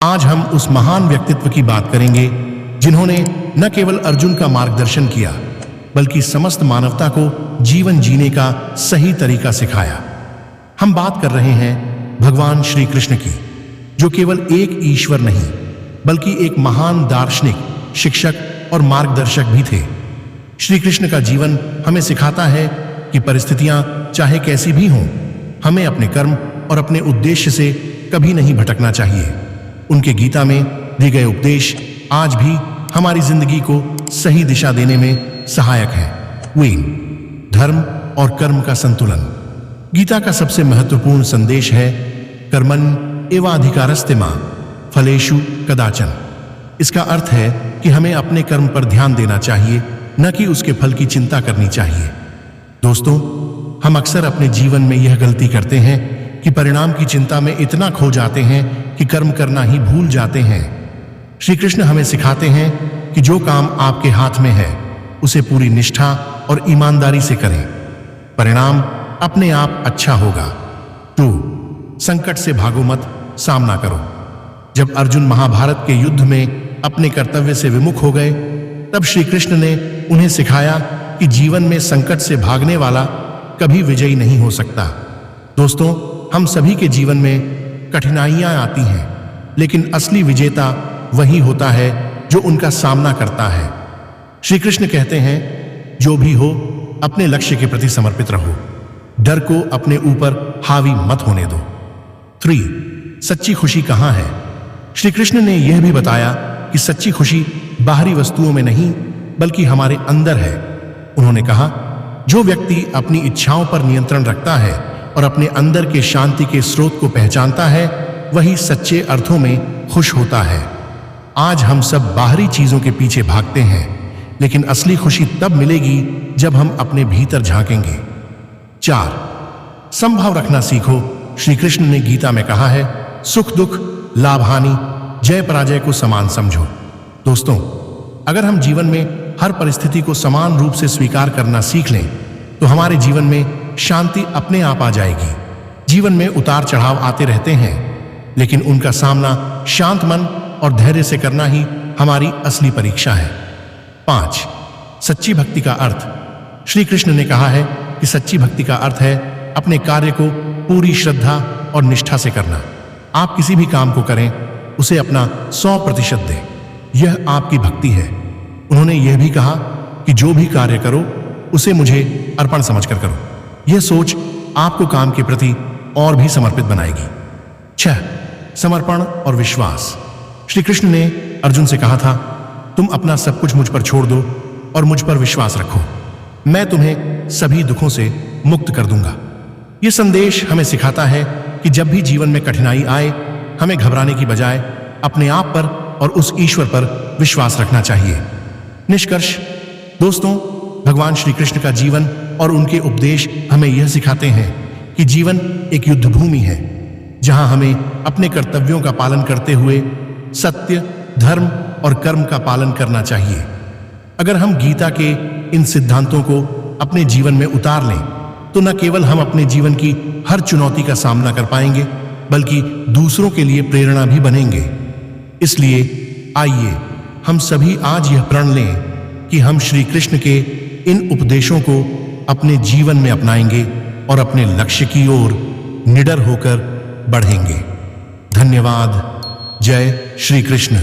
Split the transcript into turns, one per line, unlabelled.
आज हम उस महान व्यक्तित्व की बात करेंगे जिन्होंने न केवल अर्जुन का मार्गदर्शन किया बल्कि समस्त मानवता को जीवन जीने का सही तरीका सिखाया। हम बात कर रहे हैं भगवान श्री कृष्ण की, जो केवल एक ईश्वर नहीं बल्कि एक महान दार्शनिक, शिक्षक और मार्गदर्शक भी थे। श्री कृष्ण का जीवन हमें सिखाता है कि परिस्थितियां चाहे कैसी भी हों, हमें अपने कर्म और अपने उद्देश्य से कभी नहीं भटकना चाहिए। उनके गीता में दिए गए उपदेश आज भी हमारी जिंदगी को सही दिशा देने में सहायक है। वेन, धर्म और कर्म का संतुलन। गीता का सबसे महत्वपूर्ण संदेश है कर्मण्य एवाधिकारस्ते मा फलेषु कदाचन। इसका अर्थ है कि हमें अपने कर्म पर ध्यान देना चाहिए, न कि उसके फल की चिंता करनी चाहिए। दोस्तों, हम अक्सर अपने जीवन में यह गलती करते हैं कि परिणाम की चिंता में इतना खो जाते हैं कि कर्म करना ही भूल जाते हैं। श्री कृष्ण हमें सिखाते हैं कि जो काम आपके हाथ में है उसे पूरी निष्ठा और ईमानदारी से करें, परिणाम अपने आप अच्छा होगा। 2. संकट से भागो मत, सामना करो। जब अर्जुन महाभारत के युद्ध में अपने कर्तव्य से विमुख हो गए, तब श्री कृष्ण ने उन्हें सिखाया कि जीवन में संकट से भागने वाला कभी विजयी नहीं हो सकता। दोस्तों, हम सभी के जीवन में कठिनाइयां आती हैं, लेकिन असली विजेता वही होता है जो उनका सामना करता है। श्री कृष्ण कहते हैं, जो भी हो अपने लक्ष्य के प्रति समर्पित रहो, डर को अपने ऊपर हावी मत होने दो। 3. सच्ची खुशी कहाँ है? श्री कृष्ण ने यह भी बताया कि सच्ची खुशी बाहरी वस्तुओं में नहीं बल्कि हमारे अंदर है। उन्होंने कहा, जो व्यक्ति अपनी इच्छाओं पर नियंत्रण रखता है और अपने अंदर के शांति के स्रोत को पहचानता है, वही सच्चे अर्थों में खुश होता है। आज हम सब बाहरी चीजों के पीछे भागते हैं, लेकिन असली खुशी तब मिलेगी जब हम अपने भीतर झांकेंगे। 4. संभाव रखना सीखो। श्री कृष्ण ने गीता में कहा है, सुख दुख, लाभ हानि, जय पराजय को समान समझो। दोस्तों, अगर हम जीवन में हर परिस्थिति को समान रूप से स्वीकार करना सीख लें, तो हमारे जीवन में शांति अपने आप आ जाएगी। जीवन में उतार चढ़ाव आते रहते हैं, लेकिन उनका सामना शांत मन और धैर्य से करना ही हमारी असली परीक्षा है। 5. सच्ची भक्ति का अर्थ। श्री कृष्ण ने कहा है कि सच्ची भक्ति का अर्थ है अपने कार्य को पूरी श्रद्धा और निष्ठा से करना। आप किसी भी काम को करें, उसे अपना 100% दें, यह आपकी भक्ति है। उन्होंने यह भी कहा कि जो भी कार्य करो उसे मुझे अर्पण समझकर करो। यह सोच आपको काम के प्रति और भी समर्पित बनाएगी। 6. समर्पण और विश्वास। श्री कृष्ण ने अर्जुन से कहा था, तुम अपना सब कुछ मुझ पर छोड़ दो और मुझ पर विश्वास रखो, मैं तुम्हें सभी दुखों से मुक्त कर दूंगा। यह संदेश हमें सिखाता है कि जब भी जीवन में कठिनाई आए, हमें घबराने की बजाय अपने आप पर और उस ईश्वर पर विश्वास रखना चाहिए। निष्कर्ष, दोस्तों, भगवान श्री कृष्ण का जीवन और उनके उपदेश हमें यह सिखाते हैं कि जीवन एक युद्ध भूमि है, जहां हमें अपने कर्तव्यों का पालन करते हुए सत्य, धर्म और कर्म का पालन करना चाहिए। अगर हम गीता के इन सिद्धांतों को अपने जीवन में उतार लें, तो न केवल हम अपने जीवन की हर चुनौती का सामना कर पाएंगे, बल्कि दूसरों के लिए प्रेरणा भी बनेंगे। इसलिए आइए हम सभी आज यह प्रण लें कि हम श्री कृष्ण के इन उपदेशों को अपने जीवन में अपनाएंगे और अपने लक्ष्य की ओर निडर होकर बढ़ेंगे। धन्यवाद। जय श्री कृष्ण।